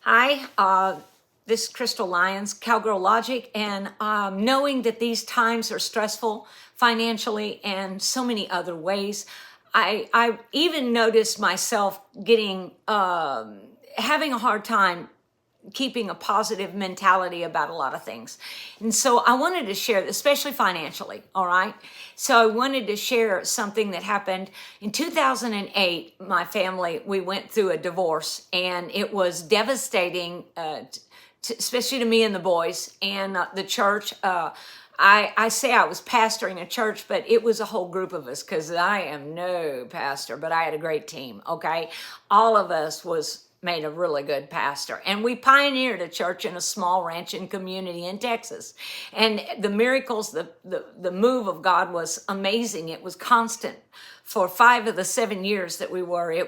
Hi, this is Crystal Lyons, Cowgirl Logic, and knowing that these times are stressful financially and so many other ways, I even noticed myself getting having a hard time keeping a positive mentality about a lot of things. And so I wanted to share, especially financially, all right? So I wanted to share something that happened in 2008. My family, we went through a divorce, and it was devastating, especially to me and the boys and the church. I say I was pastoring a church, but it was a whole group of us because I am no pastor, but I had a great team, okay? All of us made a really good pastor. And we pioneered a church in a small ranching community in Texas. And the miracles, the move of God was amazing. It was constant. For 5 of the 7 years that we were,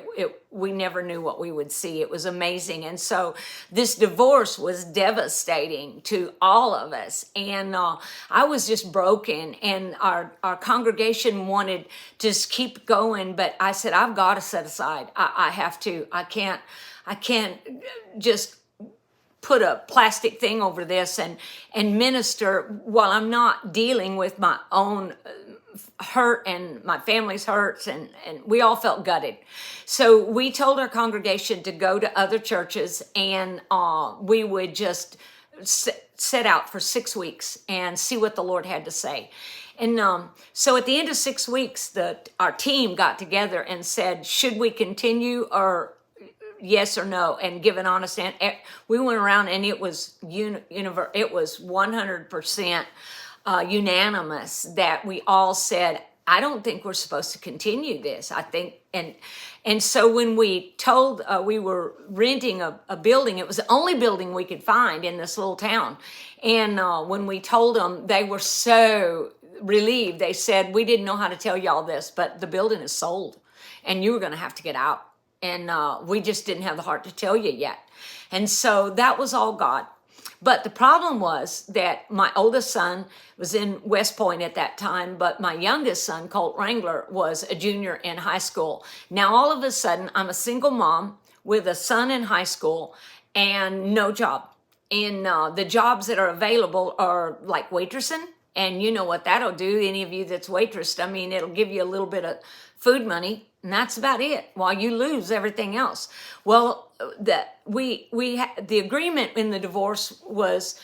we never knew what we would see. It was amazing. And so this divorce was devastating to all of us. And I was just broken, and our congregation wanted to just keep going. But I said, I've got to set aside. I have to. I can't just put a plastic thing over this and minister while I'm not dealing with my own hurt and my family's hurts, and we all felt gutted. So we told our congregation to go to other churches, and we would just set out for 6 weeks and see what the Lord had to say. And so at the end of 6 weeks, our team got together and said, should we continue or yes or no, and give an honest answer. We went around, and it was it was 100% unanimous that we all said, I don't think we're supposed to continue this. I think, and so when we told, we were renting a building, it was the only building we could find in this little town. And when we told them, they were so relieved. They said, we didn't know how to tell y'all this, but the building is sold, and you were going to have to get out. And we just didn't have the heart to tell you yet. And so that was all God. But the problem was that my oldest son was in West Point at that time, but my youngest son, Colt Wrangler, was a junior in high school. Now, all of a sudden, I'm a single mom with a son in high school and no job. And the jobs that are available are like waitressing. And you know what that'll do, any of you that's waitressed. I mean, it'll give you a little bit of food money, and that's about it, while you lose everything else. Well, the agreement in the divorce was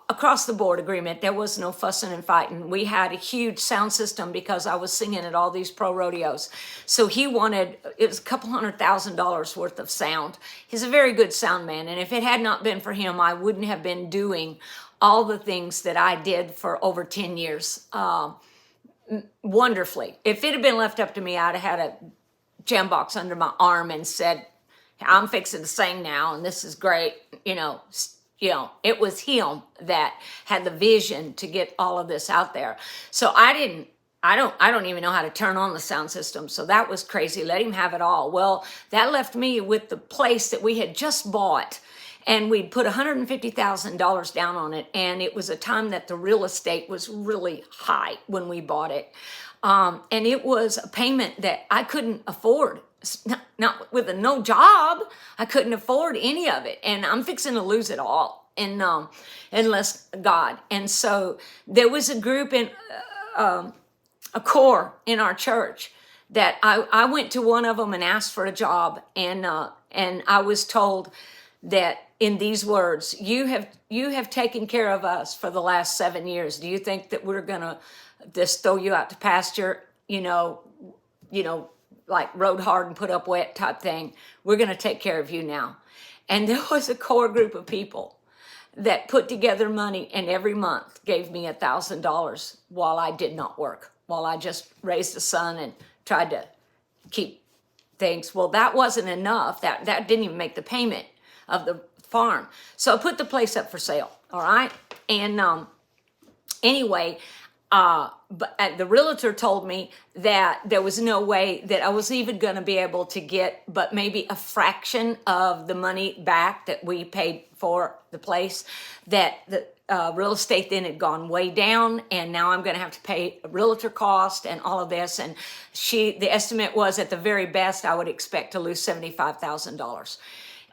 across the board agreement. There was no fussing and fighting. We had a huge sound system because I was singing at all these pro rodeos. So it was a couple $100,000 worth of sound. He's a very good sound man, and if it had not been for him, I wouldn't have been doing all the things that I did for over 10 years. Wonderfully. If it had been left up to me, I'd have had a jam box under my arm and said, I'm fixing to sing now, and this is great. It was him that had the vision to get all of this out there. So I don't even know how to turn on the sound system. So that was crazy. Let him have it all. Well, that left me with the place that we had just bought. And we'd put $150,000 down on it. And it was a time that the real estate was really high when we bought it. And it was a payment that I couldn't afford. Not with no job, I couldn't afford any of it. And I'm fixing to lose it all. And unless God. And so there was a group a core in our church that I went to one of them and asked for a job. And I was told that in these words, you have taken care of us for the last 7 years. Do you think that we're gonna just throw you out to pasture, like rode hard and put up wet type thing? We're gonna take care of you now. And there was a core group of people that put together money and every month gave me $1,000 while I did not work, while I just raised a son and tried to keep things. Well, that wasn't enough. That didn't even make the payment of the farm. So I put the place up for sale. All right. And anyway, but the realtor told me that there was no way that I was even going to be able to get but maybe a fraction of the money back that we paid for the place. That the real estate then had gone way down, and now I'm going to have to pay a realtor cost and all of this. And the estimate was at the very best I would expect to lose $75,000.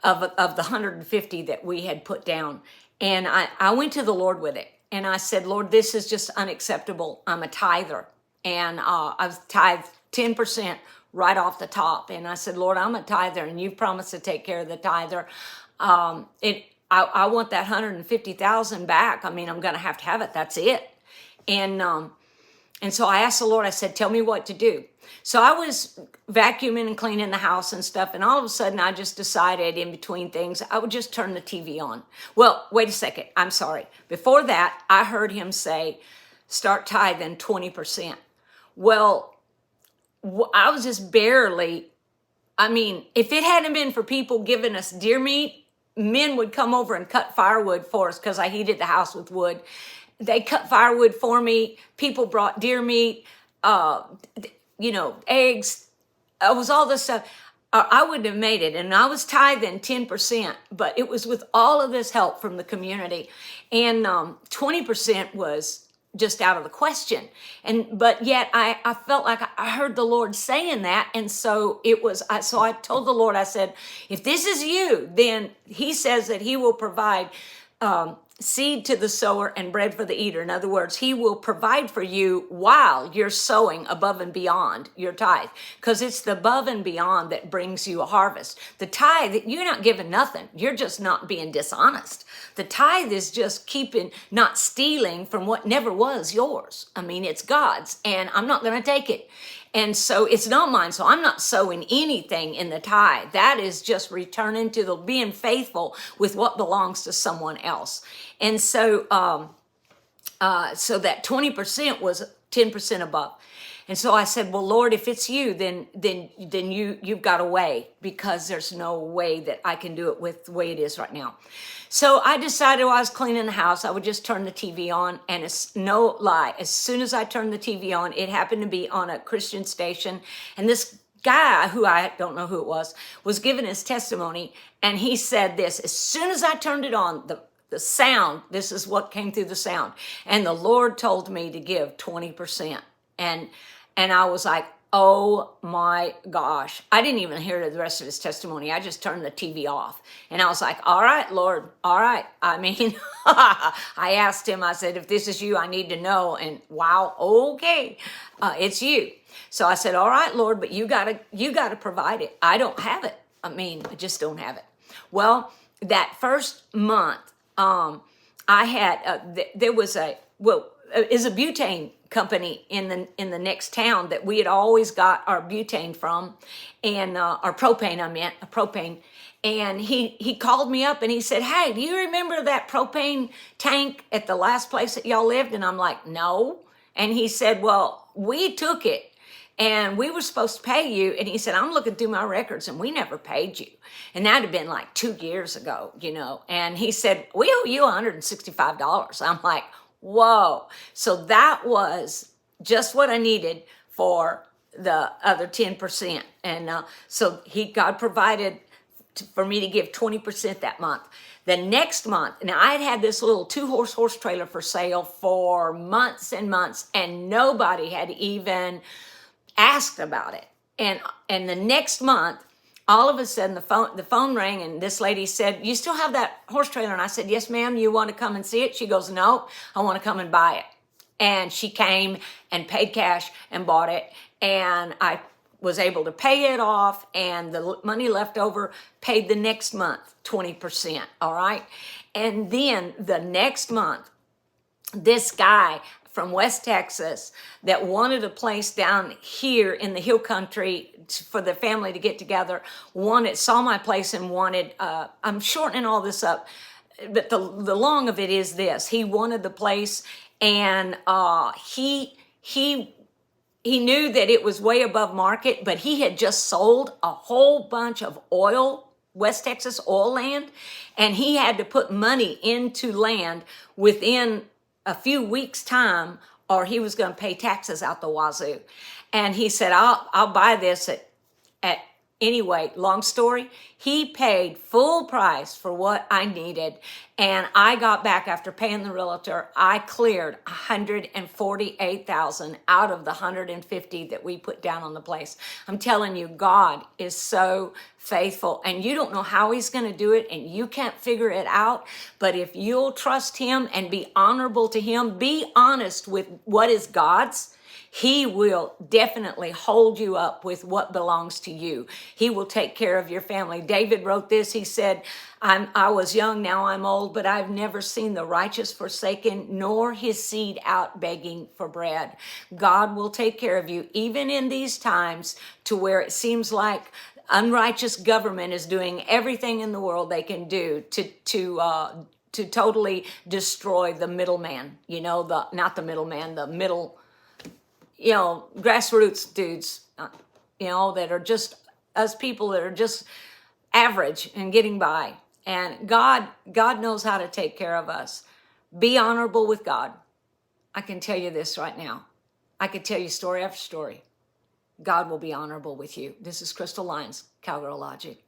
of the 150 that we had put down. And I went to the Lord with it. And I said, Lord, this is just unacceptable. I'm a tither. And I was tithed 10% right off the top. And I said, Lord, I'm a tither, and you promised to take care of the tither. I want that 150,000 back. I mean, I'm going to have it. That's it. And so I asked the Lord, I said, tell me what to do. So I was vacuuming and cleaning the house and stuff. And all of a sudden, I just decided in between things, I would just turn the TV on. Well, wait a second. I'm sorry. Before that, I heard him say, start tithing 20%. Well, I was just barely, I mean, if it hadn't been for people giving us deer meat, men would come over and cut firewood for us because I heated the house with wood. They cut firewood for me. People brought deer meat, eggs. It was all this stuff. I wouldn't have made it. And I was tithing 10%, but it was with all of this help from the community. And 20% was just out of the question. But yet I felt like I heard the Lord saying that. And so I told the Lord, I said, if this is you, then he says that he will provide seed to the sower and bread for the eater. In other words, he will provide for you while you're sowing above and beyond your tithe, because it's the above and beyond that brings you a harvest. The tithe, you're not giving nothing. You're just not being dishonest. The tithe is just not stealing from what never was yours. I mean, it's God's, and I'm not going to take it. And so it's not mine. So I'm not sowing anything in the tithe. That is just returning to being faithful with what belongs to someone else. And so, so that 20% was 10% above. And so I said, well, Lord, if it's you, then you've got a way, because there's no way that I can do it with the way it is right now. So I decided while I was cleaning the house, I would just turn the TV on. And it's no lie, as soon as I turned the TV on, it happened to be on a Christian station. And this guy, who I don't know who it was giving his testimony. And he said this, as soon as I turned it on, the sound, this is what came through the sound. And the Lord told me to give 20%. And I was like, oh my gosh. I didn't even hear the rest of his testimony. I just turned the TV off. And I was like, all right, Lord, all right. I mean, I asked him, I said, if this is you, I need to know. And wow, okay, it's you. So I said, all right, Lord, but you gotta provide it. I don't have it. I mean, I just don't have it. Well, that first month, I had, there was is a butane company in the next town that we had always got our butane from, and our propane, a propane. And he called me up and he said, hey, do you remember that propane tank at the last place that y'all lived? And I'm like, no. And he said, well, we took it and we were supposed to pay you. And he said, I'm looking through my records and we never paid you. And that had been like 2 years ago, And he said, we owe you $165. I'm like, whoa. So that was just what I needed for the other 10%. And so God provided for me to give 20% that month. The next month, now I had this little 2-horse trailer for sale for months and months, and nobody had even asked about it. And the next month, all of a sudden the phone rang, and this lady said, you still have that horse trailer? And I said, yes, ma'am. You want to come and see it? She goes, no, I want to come and buy it. And she came and paid cash and bought it. And I was able to pay it off, and the money left over paid the next month 20%. All right. And then the next month, this guy from West Texas that wanted a place down here in the hill country for the family to get together, saw my place and wanted, I'm shortening all this up, but the long of it is this. He wanted the place, and he knew that it was way above market, but he had just sold a whole bunch of West Texas oil land, and he had to put money into land within a few weeks' time, or he was going to pay taxes out the wazoo. And he said, I'll buy this at Anyway, long story, he paid full price for what I needed. And I got back after paying the realtor, I cleared 148,000 out of the 150 that we put down on the place. I'm telling you, God is so faithful, and you don't know how he's going to do it, and you can't figure it out. But if you'll trust him and be honorable to him, be honest with what is God's, he will definitely hold you up with what belongs to you. He will take care of your family. David wrote this. He said, I was young, now I'm old, but I've never seen the righteous forsaken, nor his seed out begging for bread. God will take care of you, even in these times to where it seems like unrighteous government is doing everything in the world they can do to totally destroy the middleman. You know, not the middleman, the middle, grassroots dudes, that are just us people that are just average and getting by. And God knows how to take care of us. Be honorable with God. I can tell you this right now. I could tell you story after story. God will be honorable with you. This is Crystal Lyons, Cowgirl Logic.